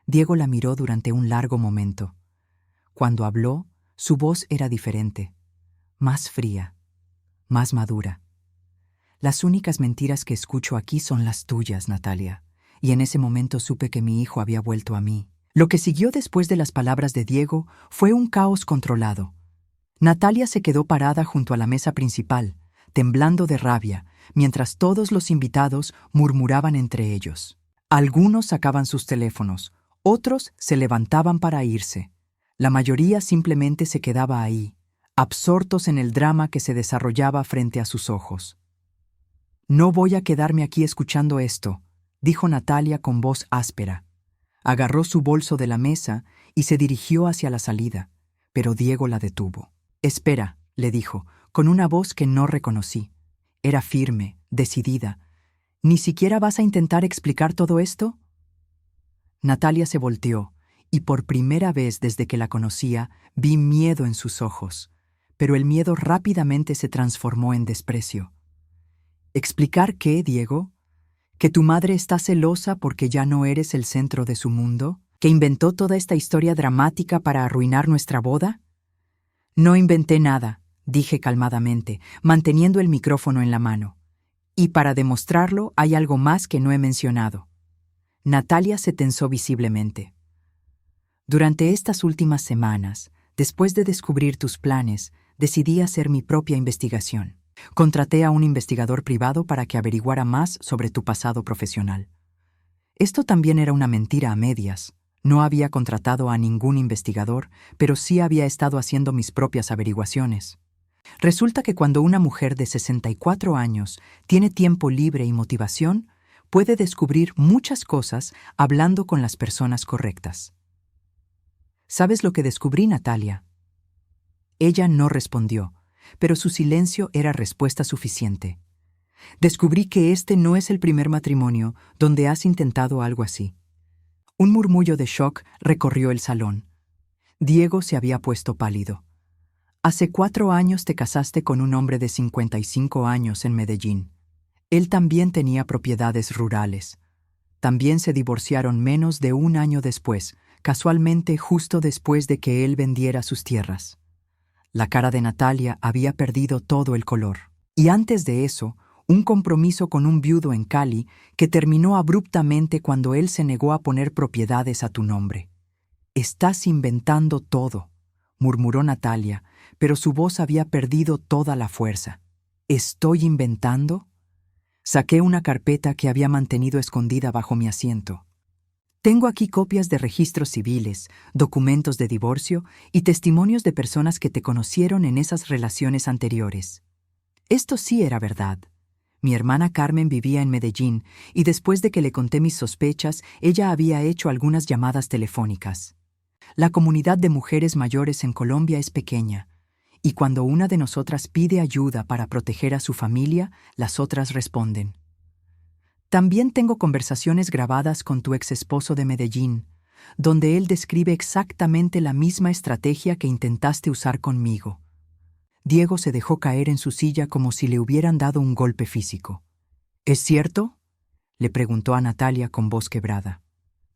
Speaker 1: Diego la miró durante un largo momento. Cuando habló, su voz era diferente, más fría, más madura. Las únicas mentiras que escucho aquí son las tuyas, Natalia, y en ese momento supe que mi hijo había vuelto a mí. Lo que siguió después de las palabras de Diego fue un caos controlado. Natalia se quedó parada junto a la mesa principal, temblando de rabia, mientras todos los invitados murmuraban entre ellos. Algunos sacaban sus teléfonos, otros se levantaban para irse. La mayoría simplemente se quedaba ahí, absortos en el drama que se desarrollaba frente a sus ojos. «No voy a quedarme aquí escuchando esto», dijo Natalia con voz áspera. Agarró su bolso de la mesa y se dirigió hacia la salida, pero Diego la detuvo. «Espera», le dijo, con una voz que no reconocí. Era firme, decidida. «¿Ni siquiera vas a intentar explicar todo esto?» Natalia se volteó, y por primera vez desde que la conocía, vi miedo en sus ojos, pero el miedo rápidamente se transformó en desprecio. ¿Explicar qué, Diego? ¿Que tu madre está celosa porque ya no eres el centro de su mundo? ¿Que inventó toda esta historia dramática para arruinar nuestra boda? No inventé nada, dije calmadamente, manteniendo el micrófono en la mano. Y para demostrarlo hay algo más que no he mencionado. Natalia se tensó visiblemente. Durante estas últimas semanas, después de descubrir tus planes, decidí hacer mi propia investigación. Contraté a un investigador privado para que averiguara más sobre tu pasado profesional. Esto también era una mentira a medias. No había contratado a ningún investigador, pero sí había estado haciendo mis propias averiguaciones. Resulta que cuando una mujer de 64 años tiene tiempo libre y motivación, puede descubrir muchas cosas hablando con las personas correctas. ¿Sabes lo que descubrí, Natalia? Ella no respondió, pero su silencio era respuesta suficiente. Descubrí que este no es el primer matrimonio donde has intentado algo así. Un murmullo de shock recorrió el salón. Diego se había puesto pálido. Hace 4 años te casaste con un hombre de 55 años en Medellín. Él también tenía propiedades rurales. También se divorciaron menos de 1 año después, casualmente justo después de que él vendiera sus tierras. La cara de Natalia había perdido todo el color. Y antes de eso, un compromiso con un viudo en Cali que terminó abruptamente cuando él se negó a poner propiedades a tu nombre. «Estás inventando todo», murmuró Natalia, pero su voz había perdido toda la fuerza. «¿Estoy inventando?» Saqué una carpeta que había mantenido escondida bajo mi asiento. Tengo aquí copias de registros civiles, documentos de divorcio y testimonios de personas que te conocieron en esas relaciones anteriores. Esto sí era verdad. Mi hermana Carmen vivía en Medellín y después de que le conté mis sospechas, ella había hecho algunas llamadas telefónicas. La comunidad de mujeres mayores en Colombia es pequeña, y cuando una de nosotras pide ayuda para proteger a su familia, las otras responden. También tengo conversaciones grabadas con tu exesposo de Medellín, donde él describe exactamente la misma estrategia que intentaste usar conmigo. Diego se dejó caer en su silla como si le hubieran dado un golpe físico. ¿Es cierto?, le preguntó a Natalia con voz quebrada.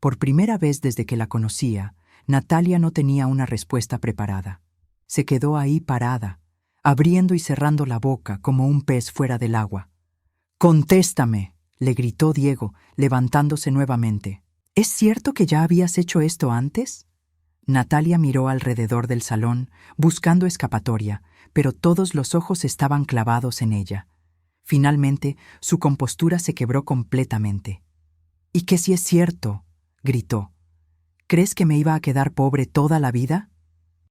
Speaker 1: Por primera vez desde que la conocía, Natalia no tenía una respuesta preparada. Se quedó ahí parada, abriendo y cerrando la boca como un pez fuera del agua. «¡Contéstame!», le gritó Diego, levantándose nuevamente. ¿Es cierto que ya habías hecho esto antes? Natalia miró alrededor del salón, buscando escapatoria, pero todos los ojos estaban clavados en ella. Finalmente, su compostura se quebró completamente. «¿Y qué si es cierto?», gritó. «¿Crees que me iba a quedar pobre toda la vida?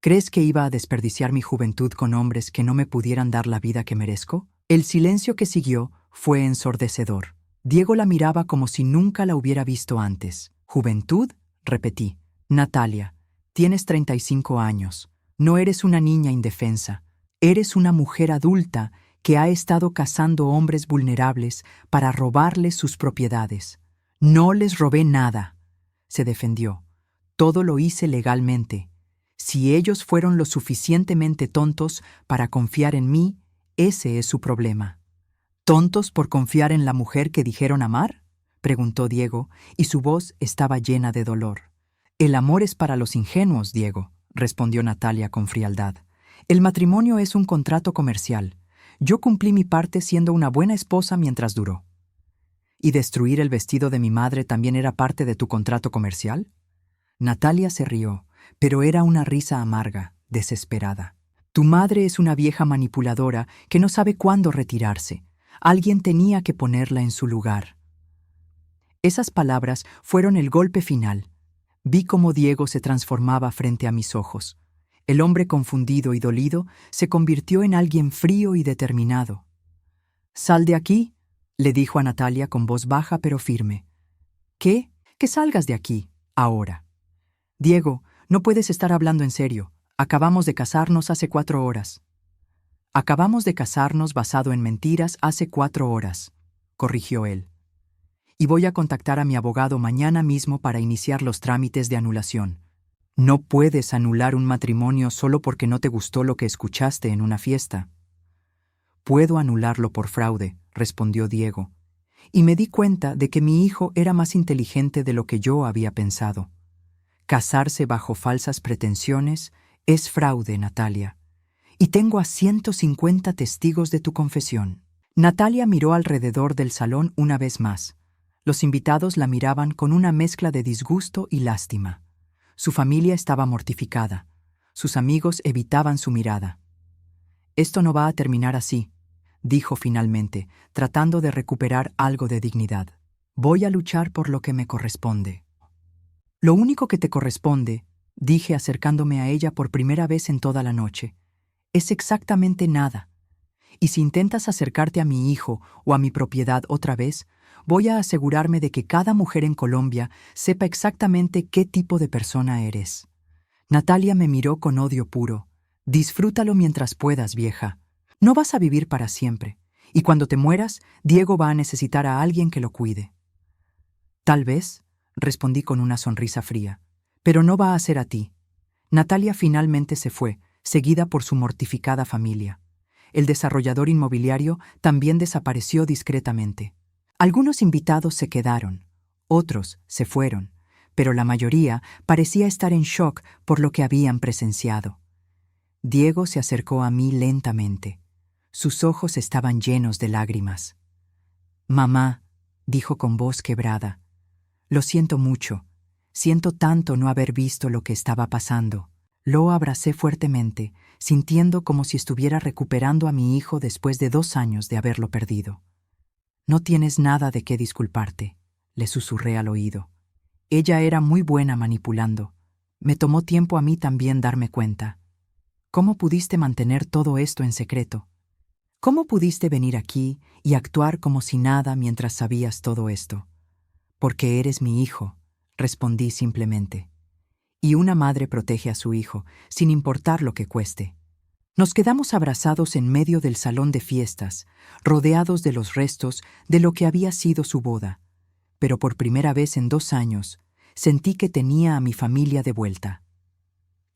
Speaker 1: ¿Crees que iba a desperdiciar mi juventud con hombres que no me pudieran dar la vida que merezco?». El silencio que siguió fue ensordecedor. Diego la miraba como si nunca la hubiera visto antes. «¿Juventud?», repetí. «Natalia, tienes 35 años. No eres una niña indefensa. Eres una mujer adulta que ha estado cazando hombres vulnerables para robarles sus propiedades». «No les robé nada», se defendió. «Todo lo hice legalmente. Si ellos fueron lo suficientemente tontos para confiar en mí, ese es su problema». «¿Tontos por confiar en la mujer que dijeron amar?», preguntó Diego, y su voz estaba llena de dolor. «El amor es para los ingenuos, Diego», respondió Natalia con frialdad. «El matrimonio es un contrato comercial. Yo cumplí mi parte siendo una buena esposa mientras duró». «¿Y destruir el vestido de mi madre también era parte de tu contrato comercial?». Natalia se rió, pero era una risa amarga, desesperada. «Tu madre es una vieja manipuladora que no sabe cuándo retirarse. Alguien tenía que ponerla en su lugar». Esas palabras fueron el golpe final. Vi cómo Diego se transformaba frente a mis ojos. El hombre confundido y dolido se convirtió en alguien frío y determinado. «Sal de aquí», le dijo a Natalia con voz baja pero firme. «¿Qué? Que salgas de aquí, ahora». «Diego, no puedes estar hablando en serio. Acabamos de casarnos hace 4 horas». «Acabamos de casarnos basado en mentiras hace 4 horas», corrigió él. «Y voy a contactar a mi abogado mañana mismo para iniciar los trámites de anulación». «No puedes anular un matrimonio solo porque no te gustó lo que escuchaste en una fiesta». «Puedo anularlo por fraude», respondió Diego, y me di cuenta de que mi hijo era más inteligente de lo que yo había pensado. Casarse bajo falsas pretensiones es fraude, Natalia. Y tengo a 150 testigos de tu confesión. Natalia miró alrededor del salón una vez más. Los invitados la miraban con una mezcla de disgusto y lástima. Su familia estaba mortificada. Sus amigos evitaban su mirada. «Esto no va a terminar así», dijo finalmente, tratando de recuperar algo de dignidad. «Voy a luchar por lo que me corresponde». «Lo único que te corresponde», dije acercándome a ella por primera vez en toda la noche, «es exactamente nada. Y si intentas acercarte a mi hijo o a mi propiedad otra vez, voy a asegurarme de que cada mujer en Colombia sepa exactamente qué tipo de persona eres». Natalia me miró con odio puro. «Disfrútalo mientras puedas, vieja. No vas a vivir para siempre, y cuando te mueras, Diego va a necesitar a alguien que lo cuide». «Tal vez», respondí con una sonrisa fría, «pero no va a ser a ti». Natalia finalmente se fue, seguida por su mortificada familia. El desarrollador inmobiliario también desapareció discretamente. Algunos invitados se quedaron, otros se fueron, pero la mayoría parecía estar en shock por lo que habían presenciado. Diego se acercó a mí lentamente. Sus ojos estaban llenos de lágrimas. «Mamá», dijo con voz quebrada, «lo siento mucho. Siento tanto no haber visto lo que estaba pasando». Lo abracé fuertemente, sintiendo como si estuviera recuperando a mi hijo después de 2 años de haberlo perdido. «No tienes nada de qué disculparte», le susurré al oído. «Ella era muy buena manipulando. Me tomó tiempo a mí también darme cuenta. ¿Cómo pudiste mantener todo esto en secreto? ¿Cómo pudiste venir aquí y actuar como si nada mientras sabías todo esto?» «Porque eres mi hijo», respondí simplemente. Y una madre protege a su hijo, sin importar lo que cueste. Nos quedamos abrazados en medio del salón de fiestas, rodeados de los restos de lo que había sido su boda. Pero por primera vez en 2 años, sentí que tenía a mi familia de vuelta.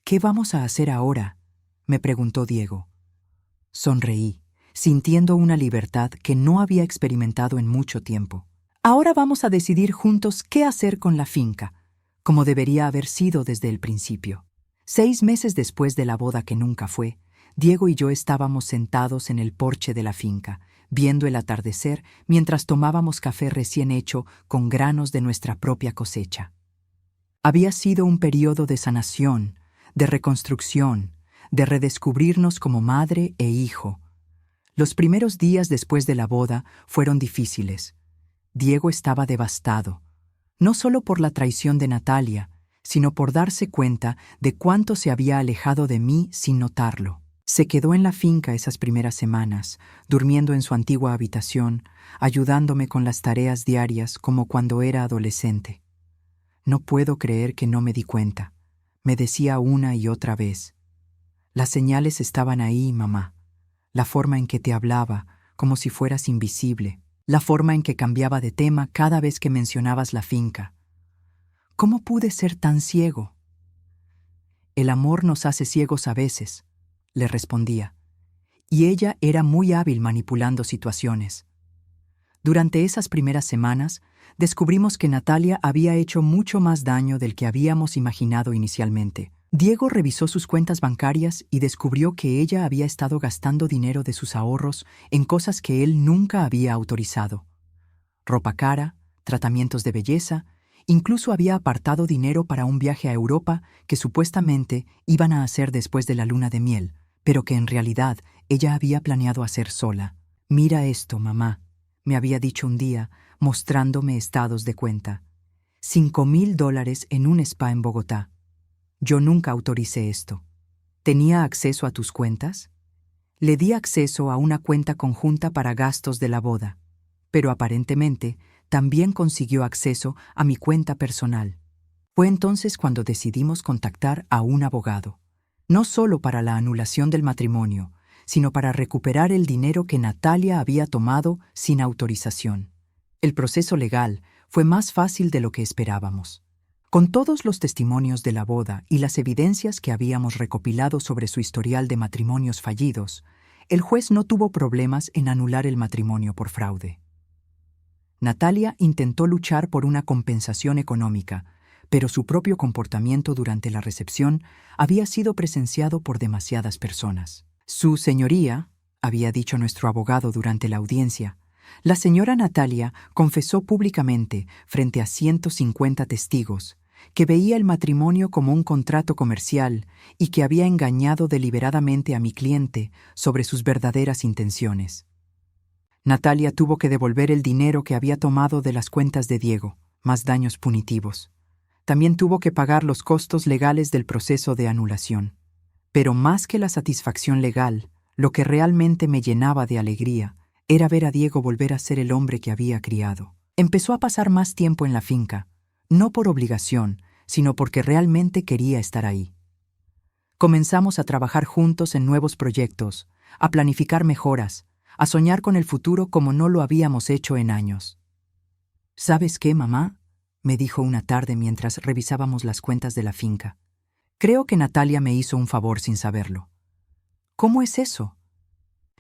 Speaker 1: «¿Qué vamos a hacer ahora?», me preguntó Diego. Sonreí, sintiendo una libertad que no había experimentado en mucho tiempo. «Ahora vamos a decidir juntos qué hacer con la finca, como debería haber sido desde el principio». 6 meses después de la boda que nunca fue, Diego y yo estábamos sentados en el porche de la finca, viendo el atardecer mientras tomábamos café recién hecho con granos de nuestra propia cosecha. Había sido un periodo de sanación, de reconstrucción, de redescubrirnos como madre e hijo. Los primeros días después de la boda fueron difíciles. Diego estaba devastado, no solo por la traición de Natalia, sino por darse cuenta de cuánto se había alejado de mí sin notarlo. Se quedó en la finca esas primeras semanas, durmiendo en su antigua habitación, ayudándome con las tareas diarias como cuando era adolescente. No puedo creer que no me di cuenta, me decía una y otra vez. Las señales estaban ahí, mamá. La forma en que te hablaba, como si fueras invisible. La forma en que cambiaba de tema cada vez que mencionabas la finca. ¿Cómo pude ser tan ciego? El amor nos hace ciegos a veces, le respondía. Y ella era muy hábil manipulando situaciones. Durante esas primeras semanas, descubrimos que Natalia había hecho mucho más daño del que habíamos imaginado inicialmente. Diego revisó sus cuentas bancarias y descubrió que ella había estado gastando dinero de sus ahorros en cosas que él nunca había autorizado. Ropa cara, tratamientos de belleza, incluso había apartado dinero para un viaje a Europa que supuestamente iban a hacer después de la luna de miel, pero que en realidad ella había planeado hacer sola. «Mira esto, mamá», me había dicho un día, mostrándome estados de cuenta. $5,000 en un spa en Bogotá. Yo nunca autoricé esto. ¿Tenía acceso a tus cuentas? Le di acceso a una cuenta conjunta para gastos de la boda, pero aparentemente también consiguió acceso a mi cuenta personal. Fue entonces cuando decidimos contactar a un abogado, no solo para la anulación del matrimonio, sino para recuperar el dinero que Natalia había tomado sin autorización. El proceso legal fue más fácil de lo que esperábamos. Con todos los testimonios de la boda y las evidencias que habíamos recopilado sobre su historial de matrimonios fallidos, el juez no tuvo problemas en anular el matrimonio por fraude. Natalia intentó luchar por una compensación económica, pero su propio comportamiento durante la recepción había sido presenciado por demasiadas personas. «Su señoría», había dicho nuestro abogado durante la audiencia, la señora Natalia confesó públicamente, frente a 150 testigos, que veía el matrimonio como un contrato comercial y que había engañado deliberadamente a mi cliente sobre sus verdaderas intenciones. Natalia tuvo que devolver el dinero que había tomado de las cuentas de Diego, más daños punitivos. También tuvo que pagar los costos legales del proceso de anulación. Pero más que la satisfacción legal, lo que realmente me llenaba de alegría era ver a Diego volver a ser el hombre que había criado. Empezó a pasar más tiempo en la finca, no por obligación, sino porque realmente quería estar ahí. Comenzamos a trabajar juntos en nuevos proyectos, a planificar mejoras, a soñar con el futuro como no lo habíamos hecho en años. «¿Sabes qué, mamá?», me dijo una tarde mientras revisábamos las cuentas de la finca. «Creo que Natalia me hizo un favor sin saberlo». «¿Cómo es eso?».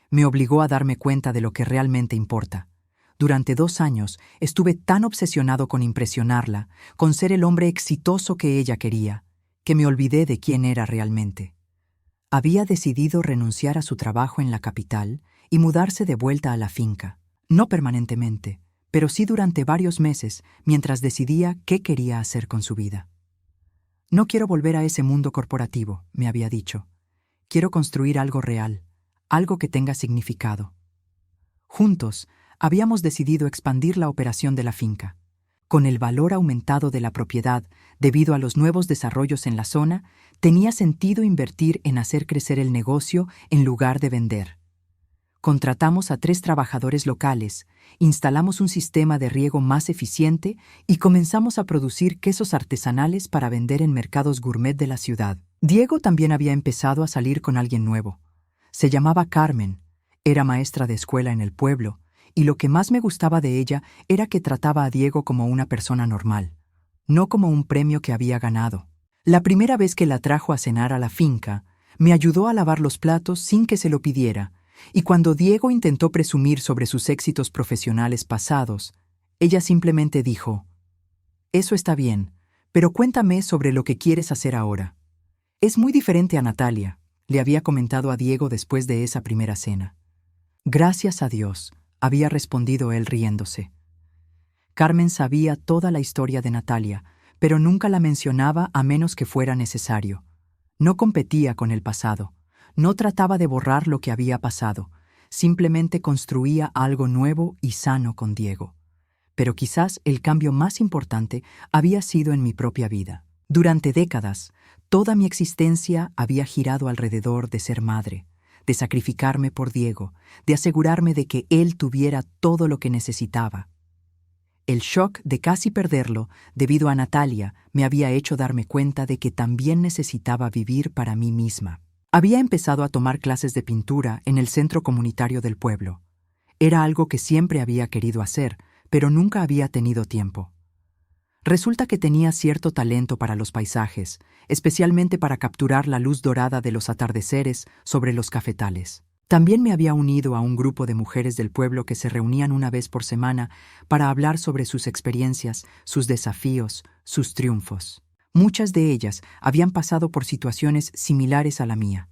Speaker 1: Me obligó a darme cuenta de lo que realmente importa. Durante 2 años estuve tan obsesionado con impresionarla, con ser el hombre exitoso que ella quería, que me olvidé de quién era realmente. Había decidido renunciar a su trabajo en la capital y mudarse de vuelta a la finca. No permanentemente, pero sí durante varios meses, mientras decidía qué quería hacer con su vida. «No quiero volver a ese mundo corporativo», me había dicho. «Quiero construir algo real, algo que tenga significado». Juntos, habíamos decidido expandir la operación de la finca. Con el valor aumentado de la propiedad debido a los nuevos desarrollos en la zona, tenía sentido invertir en hacer crecer el negocio en lugar de vender. Contratamos a 3 trabajadores locales, instalamos un sistema de riego más eficiente y comenzamos a producir quesos artesanales para vender en mercados gourmet de la ciudad. Diego también había empezado a salir con alguien nuevo. Se llamaba Carmen, era maestra de escuela en el pueblo, y lo que más me gustaba de ella era que trataba a Diego como una persona normal, no como un premio que había ganado. La primera vez que la trajo a cenar a la finca, me ayudó a lavar los platos sin que se lo pidiera, y cuando Diego intentó presumir sobre sus éxitos profesionales pasados, ella simplemente dijo: «Eso está bien, pero cuéntame sobre lo que quieres hacer ahora». «Es muy diferente a Natalia», le había comentado a Diego después de esa primera cena. «Gracias a Dios», había respondido él riéndose. Carmen sabía toda la historia de Natalia, pero nunca la mencionaba a menos que fuera necesario. No competía con el pasado, no trataba de borrar lo que había pasado, simplemente construía algo nuevo y sano con Diego. Pero quizás el cambio más importante había sido en mi propia vida. Durante décadas, toda mi existencia había girado alrededor de ser madre, de sacrificarme por Diego, de asegurarme de que él tuviera todo lo que necesitaba. El shock de casi perderlo, debido a Natalia, me había hecho darme cuenta de que también necesitaba vivir para mí misma. Había empezado a tomar clases de pintura en el centro comunitario del pueblo. Era algo que siempre había querido hacer, pero nunca había tenido tiempo. Resulta que tenía cierto talento para los paisajes, especialmente para capturar la luz dorada de los atardeceres sobre los cafetales. También me había unido a un grupo de mujeres del pueblo que se reunían una vez por semana para hablar sobre sus experiencias, sus desafíos, sus triunfos. Muchas de ellas habían pasado por situaciones similares a la mía.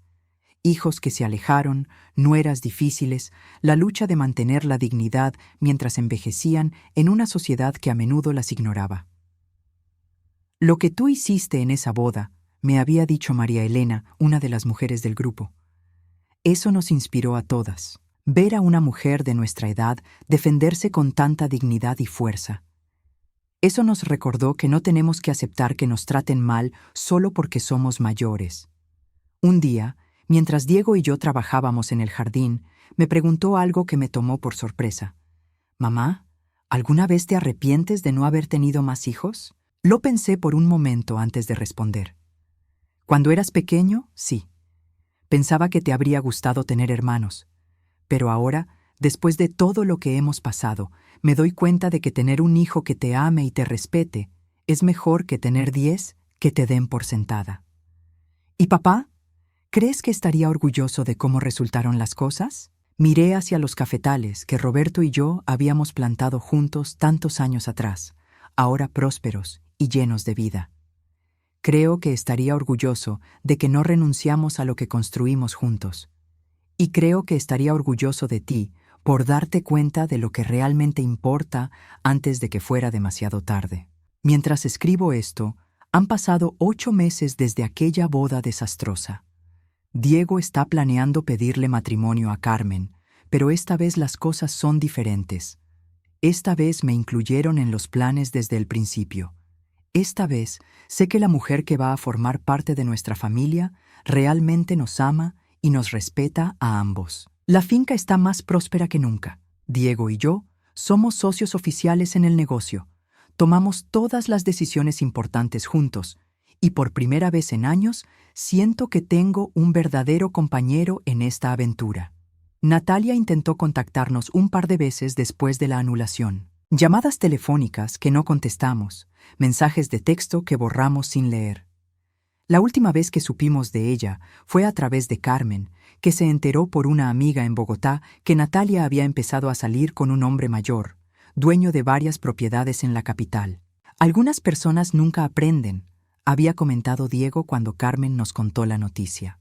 Speaker 1: Hijos que se alejaron, nueras difíciles, la lucha de mantener la dignidad mientras envejecían en una sociedad que a menudo las ignoraba. Lo que tú hiciste en esa boda, me había dicho María Elena, una de las mujeres del grupo. Eso nos inspiró a todas. Ver a una mujer de nuestra edad defenderse con tanta dignidad y fuerza. Eso nos recordó que no tenemos que aceptar que nos traten mal solo porque somos mayores. Un día, mientras Diego y yo trabajábamos en el jardín, me preguntó algo que me tomó por sorpresa. «Mamá, ¿alguna vez te arrepientes de no haber tenido más hijos?» Lo pensé por un momento antes de responder. Cuando eras pequeño, sí. Pensaba que te habría gustado tener hermanos. Pero ahora, después de todo lo que hemos pasado, me doy cuenta de que tener un hijo que te ame y te respete es mejor que tener 10 que te den por sentada. ¿Y papá? ¿Crees que estaría orgulloso de cómo resultaron las cosas? Miré hacia los cafetales que Roberto y yo habíamos plantado juntos tantos años atrás, ahora prósperos y llenos de vida. Creo que estaría orgulloso de que no renunciamos a lo que construimos juntos. Y creo que estaría orgulloso de ti por darte cuenta de lo que realmente importa antes de que fuera demasiado tarde. Mientras escribo esto, han pasado 8 meses desde aquella boda desastrosa. Diego está planeando pedirle matrimonio a Carmen, pero esta vez las cosas son diferentes. Esta vez me incluyeron en los planes desde el principio. Esta vez sé que la mujer que va a formar parte de nuestra familia realmente nos ama y nos respeta a ambos. La finca está más próspera que nunca. Diego y yo somos socios oficiales en el negocio. Tomamos todas las decisiones importantes juntos y por primera vez en años siento que tengo un verdadero compañero en esta aventura. Natalia intentó contactarnos un par de veces después de la anulación. Llamadas telefónicas que no contestamos, mensajes de texto que borramos sin leer. La última vez que supimos de ella fue a través de Carmen, que se enteró por una amiga en Bogotá que Natalia había empezado a salir con un hombre mayor, dueño de varias propiedades en la capital. Algunas personas nunca aprenden, había comentado Diego cuando Carmen nos contó la noticia.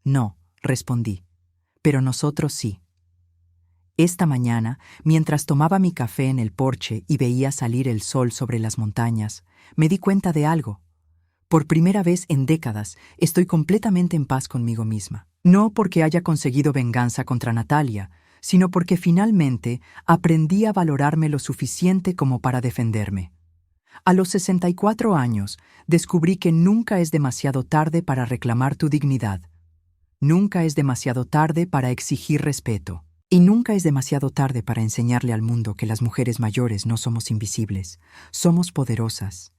Speaker 1: No, respondí, pero nosotros sí. Esta mañana, mientras tomaba mi café en el porche y veía salir el sol sobre las montañas, me di cuenta de algo. Por primera vez en décadas, estoy completamente en paz conmigo misma. No porque haya conseguido venganza contra Natalia, sino porque finalmente aprendí a valorarme lo suficiente como para defenderme. A los 64 años, descubrí que nunca es demasiado tarde para reclamar tu dignidad. Nunca es demasiado tarde para exigir respeto. Y nunca es demasiado tarde para enseñarle al mundo que las mujeres mayores no somos invisibles, somos poderosas.